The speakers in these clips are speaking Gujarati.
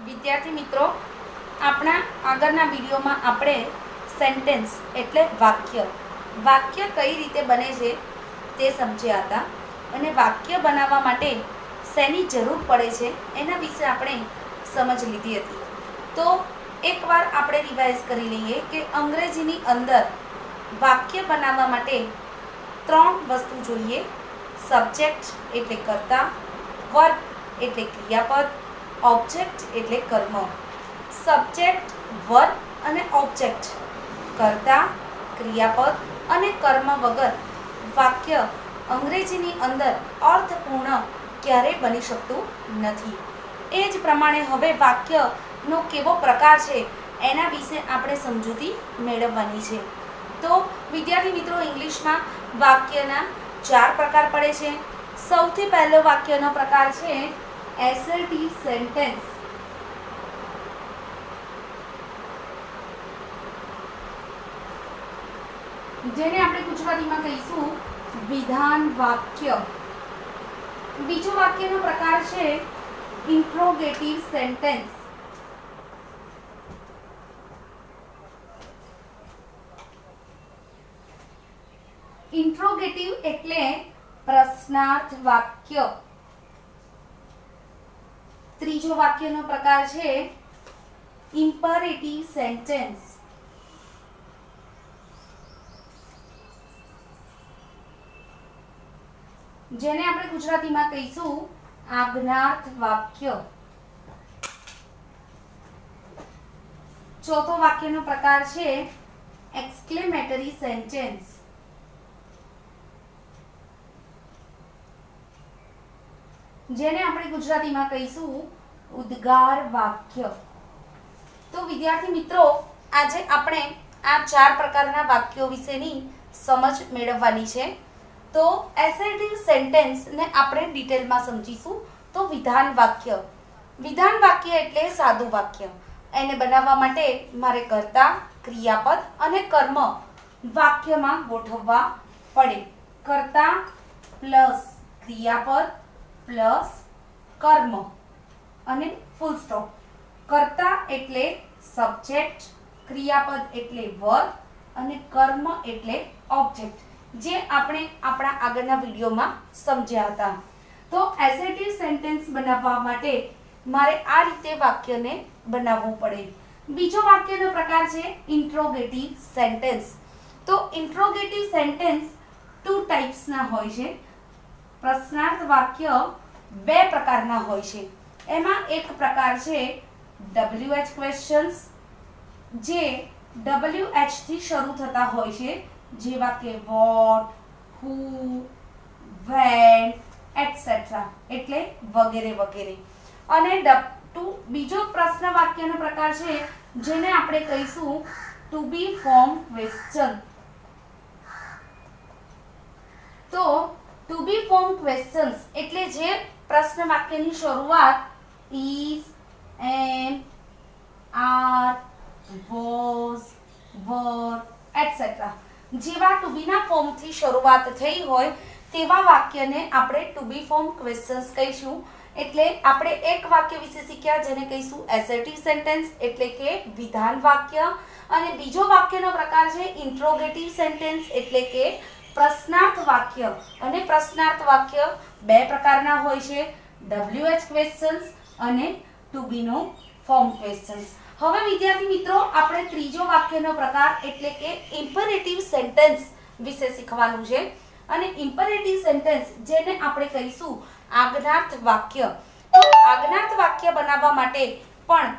વિદ્યાર્થી મિત્રો, આપણા આગળના વિડીયોમાં આપણે સેન્ટેન્સ એટલે વાક્ય કઈ રીતે બને છે તે સમજ્યા હતા અને વાક્ય બનાવવા માટે શેની જરૂર પડે છે એના વિશે આપણે સમજ લીધી હતી. તો એકવાર આપણે રિવાઇઝ કરી લઈએ કે અંગ્રેજીની અંદર વાક્ય બનાવવા માટે 3 વસ્તુ જોઈએ. સબ્જેક્ટ એટલે કર્તા, વર્બ એટલે ક્રિયાપદ, ઓબ્જેક્ટ એટલે કર્મ. સબ્જેક્ટ, વર્બ અને ઓબ્જેક્ટ, કર્તા, ક્રિયાપદ અને કર્મ વગર વાક્ય અંગ્રેજીની અંદર અર્થપૂર્ણ ક્યારેય બની શકતું નથી. એ જ પ્રમાણે હવે વાક્યનો કેવો પ્રકાર છે એના વિશે આપણે સમજૂતી મેળવવાની છે. તો વિદ્યાર્થી મિત્રો, ઇંગ્લિશમાં વાક્યના 4 પ્રકાર પડે છે. સૌથી પહેલો વાક્યનો પ્રકાર છે એસર્ટિવ સેન્ટેન્સ. જેને આપણે ગુજરાતીમાં કહીશું વિધાન વાક્ય. બીજો વાક્યનો પ્રકાર છે ઇન્ટ્રોગેટિવ સેન્ટેન્સ. ઇન્ટ્રોગેટિવ એટલે પ્રશ્નાર્થ વાક્ય. ત્રીજો વાક્યનો પ્રકાર છે ઇમ્પરેટિવ સેન્ટેન્સ. જેને આપણે ગુજરાતીમાં કહીશું આજ્ઞાર્થ વાક્ય. ચોથો વાક્યનો પ્રકાર છે એક્સક્લેમેટરી સેન્ટેન્સ. જેને આપણે ગુજરાતીમાં કહીશું ઉદ્ગાર વાક્ય. તો વિદ્યાર્થી મિત્રો, આજે આપણે આ 4 પ્રકારના વાક્યો વિશેની સમજ મેળવવાની છે. તો એસર્ટિવ સેન્ટેન્સ ને આપણે ડિટેલમાં સમજીશું. તો વિધાન વાક્ય એટલે સાદું વાક્ય. એને બનાવવા માટે મારે કર્તા, ક્રિયાપદ અને કર્મ વાક્યમાં ગોઠવવા પડે. કર્તા પ્લસ ક્રિયાપદ પ્લસ કર્મ અને ફૂલ સ્ટોપ. કર્તા એટલે સબ્જેક્ટ, ક્રિયાપદ એટલે વર્બ અને કર્મ એટલે ઓબ્જેક્ટ, જે આપણે આપણા આગળના વિડીયોમાં સમજ્યા હતા. તો એસર્ટિવ સેન્ટેન્સ બનાવવા માટે મારે આ રીતે વાક્યને બનાવવું પડે. બીજો વાક્યનો પ્રકાર છે ઇન્ટ્રોગેટિવ સેન્ટેન્સ. તો ઇન્ટ્રોગેટિવ સેન્ટેન્સ 2 ટાઈપ્સના હોય છે. પ્રશ્નાર્થ વાક્ય 2 પ્રકારના હોય છે. એમાં એક પ્રકાર છે WH ક્વેશ્ચન્સ, જે WH થી શરૂ થતા હોય છે, જેવા કે વોટ, હુ, વેન, એટસેટ્રા, એટલે વગેરે વગેરે. અને બીજો પ્રશ્ન વાક્યનો પ્રકાર છે જેને આપણે કહીશું ટુ બી ફોર્મ ક્વેશ્ચન. તો ટુ બી ફોર્મ ક્વેશ્ચન્સ એટલે જે પ્રશ્ન વાક્યની શરૂઆત is, am, are, was, were, etc. જેવા ટુ બી ના ફોર્મથી શરૂઆત થઈ હોય તેવા વાક્યને આપણે ટુ બી ફોર્મ ક્વેશ્ચન્સ કહીશું. એટલે આપણે એક વાક્ય વિશે શીખ્યા જેને કહીશું એસર્ટિવ સેન્ટેન્સ એટલે કે વિધાન વાક્ય. અને બીજો વાક્યનો પ્રકાર છે ઇન્ટ્રોગેટિવ સેન્ટેન્સ એટલે કે પ્રશ્નાર્થ વાક્ય. અને પ્રશ્નાર્થ વાક્ય 2 પ્રકારના હોય છે, WH ક્વેશ્ચન્સ અને ટુ બી નો ફોર્મ ક્વેશ્ચન્સ. હવે વિદ્યાર્થી મિત્રો, આપણે ત્રીજો વાક્યનો પ્રકાર એટલે કે ઇમ્પરેટિવ સેન્ટેન્સ વિશે શીખવાનું છે. અને ઇમ્પરેટિવ સેન્ટેન્સ જેને આપણે કહીશું આજ્ઞાર્થ વાક્ય. તો આજ્ઞાર્થ વાક્ય બનાવવા માટે પણ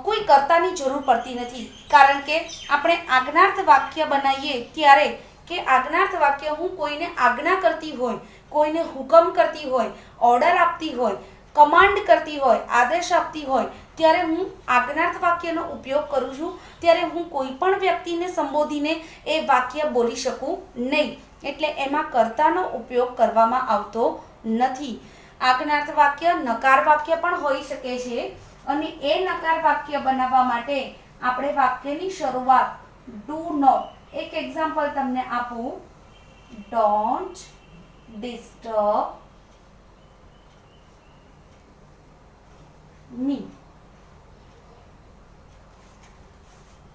કોઈ કર્તાની જરૂર પડતી નથી, કારણ કે આપણે આજ્ઞાર્થ વાક્ય બનાવીએ ત્યારે કે આજ્ઞાર્થ વાક્ય હું કોઈને આજ્ઞા કરતી હોય, કોઈને હુકમ કરતી હોય, ઓર્ડર આપતી હોય, કમાન્ડ કરતી હોય, આદેશ આપતી હોય, ત્યારે હું આજ્ઞાર્થ વાક્યનો ઉપયોગ કરું છું. ત્યારે હું કોઈ પણ વ્યક્તિને સંબોધીને એ વાક્ય બોલી શકું નહીં. એટલે એમાં કર્તાનો ઉપયોગ કરવામાં આવતો નથી. આજ્ઞાર્થ વાક્ય નકાર વાક્ય પણ હોઈ શકે છે. અને એ નકાર વાક્ય બનાવવા માટે આપણે વાક્યની શરૂઆત ડુ નોટ, એક એક્ઝામ્પલ તમને આપું, ડોન્ટ ડિસ્ટર્બ મી.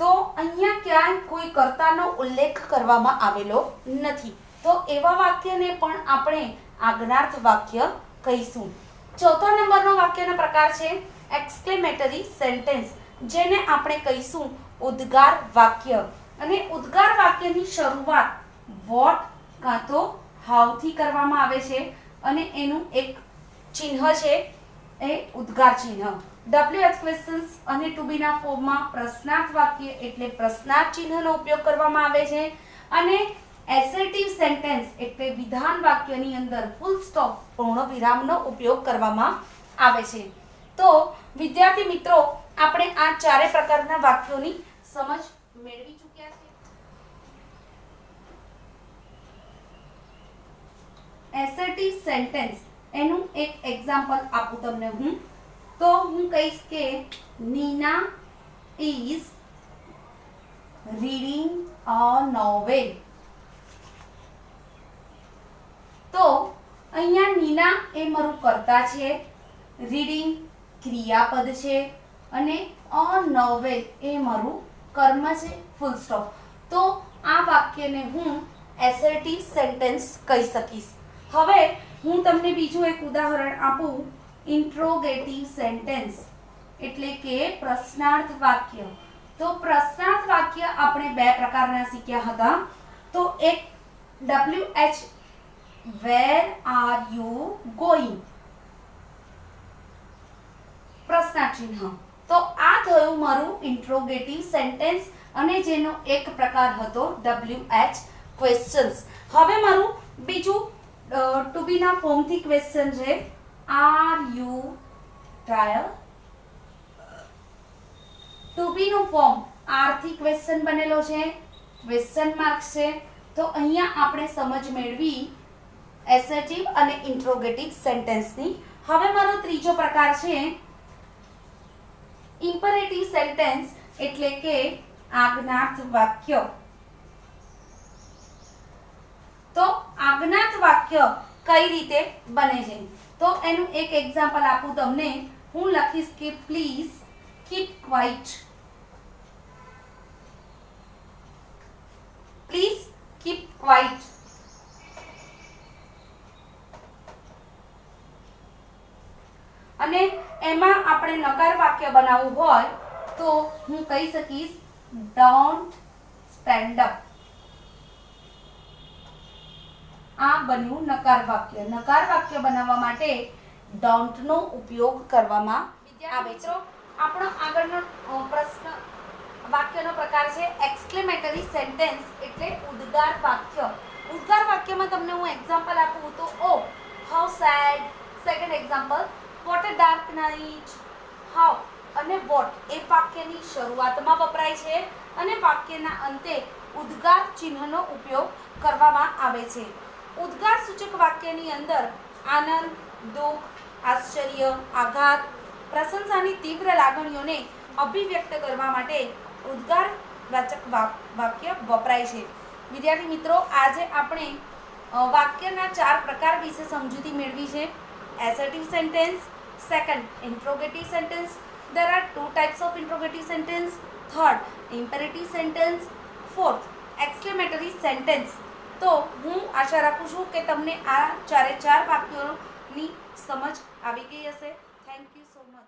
તો અહીંયા ક્યાંય કોઈ કર્તાનો ઉલ્લેખ કરવામાં આવેલો નથી, તો એવા વાક્યને પણ આપણે આજ્ઞાર્થ વાક્ય કહીશું. ચોથા નંબરનો વાક્યનો પ્રકાર છે એક્સક્લેમેટરી સેન્ટેન્સ, જેને આપણે કહીશું ઉદ્ગાર વાક્ય. અને ઉદ્ગાર વાક્યની શરૂઆત વોટ કાં તો હાઉ થી કરવામાં આવે છે અને એનું એક ચિહ્ન છે એ ઉદ્ગાર ચિહ્ન. WH ક્વેશ્ચન્સ અને ટુ બી ના ફોર્મમાં પ્રશ્નાર્થ વાક્ય એટલે પ્રશ્નાર્થ ચિહ્નનો ઉપયોગ કરવામાં આવે છે. અને એસેટિવ સેન્ટેન્સ એટલે વિધાન વાક્યની અંદર ફૂલ સ્ટોપ પૂર્ણ વિરામનો ઉપયોગ કરવામાં આવે છે. તો વિદ્યાર્થી મિત્રો, આપણે આ ચારે પ્રકારના વાક્યોની સમજ મેળવી ચૂક્યા છે. એસેટિવ સેન્ટેન્સ એનું એક એક્ઝામ્પલ આપું તમને હું, તો હું કહીશ કે Nina is reading a novel. તો અહીંયા નીના એ મારું કર્તા છે, રીડિંગ ક્રિયાપદ છે અને અ નોવેલ એ મારું કર્મ છે, ફૂલ સ્ટોપ. તો આ વાક્યને હું એસર્ટિવ સેન્ટેન્સ કહી શકીશ. હવે હું તમને બીજું એક ઉદાહરણ આપું, ઇન્ટ્રોગેટિવ સેન્ટેન્સ એટલે કે પ્રશ્નાર્થ વાક્ય. તો પ્રશ્નાર્થ વાક્ય આપણે બે પ્રકારના શીખ્યા હતા. તો એક WH where are you going, પ્રશ્નાર્થ ચિહ્ન. તો આ થયું મારું ઇન્ટ્રોગેટિવ સેન્ટેન્સ અને જેનો એક પ્રકાર હતો WH ક્વેશ્ચન્સ. હવે મારું બીજું ટુ બી ના ફોર્મ થી ક્વેશ્ચન છે, આર યુ ટાયર્ડ. ટુ બી નું ફોર્મ આર થી ક્વેશ્ચન બનેલો છે, ક્વેશ્ચન માર્ક છે. તો અહીંયા આપણે સમજ મેળવી એસર્ટિવ અને ઇન્ટ્રોગેટિવ સેન્ટેન્સની. હવે મારો ત્રીજો પ્રકાર છે ઇમ્પરેટિવ સેન્ટેન્સ એટલે કે આજ્ઞાર્થ વાક્ય. તો આજ્ઞાર્થ વાક્ય કઈ રીતે બને છે, તો એનું એક એક્ઝામ્પલ આપું તમને. હું લખીશ કે please keep quite. Please keep quite. અને એમાં આપણે નકાર વાક્ય બનાવવું હોય તો હું કહી શકીશ ડોન્ટ સ્ટેન્ડ અપ. આ બન્યું નકાર વાક્ય. નકાર વાક્ય બનાવવા માટે ડોન્ટ નો ઉપયોગ કરવામાં આવે છે. આપણો આગળનો પ્રશ્ન વાક્યનો પ્રકાર છે એક્સક્લેમેટરી સેન્ટેન્સ એટલે ઉદ્ગાર વાક્ય. ઉદ્ગાર વાક્યમાં તમને હું એક્ઝામ્પલ આપું તો oh how sad. Second example what a dark night. How અને વોટ એ વાક્યની શરૂઆતમાં વપરાય છે અને વાક્યના અંતે ઉદ્ગાર ચિહ્નનો ઉપયોગ કરવામાં આવે છે. ઉદ્ગાર સૂચક વાક્યની અંદર આનંદ, દુઃખ, આશ્ચર્ય, આઘાત, પ્રશંસાની તીવ્ર લાગણીઓને અભિવ્યક્ત કરવા માટે ઉદ્ગાર વાચક વાક્ય વપરાય છે. વિદ્યાર્થી મિત્રો, આજે આપણે વાક્યના ચાર પ્રકાર વિશે સમજૂતી મેળવી છે. Assertive sentence, second interrogative sentence, there are two types of interrogative sentence, third imperative sentence, fourth exclamatory sentence. તો હું આશા રાખું છું કે તમને આ ચારે ચાર વાક્યોની સમજ આવી ગઈ હશે. Thank you so much.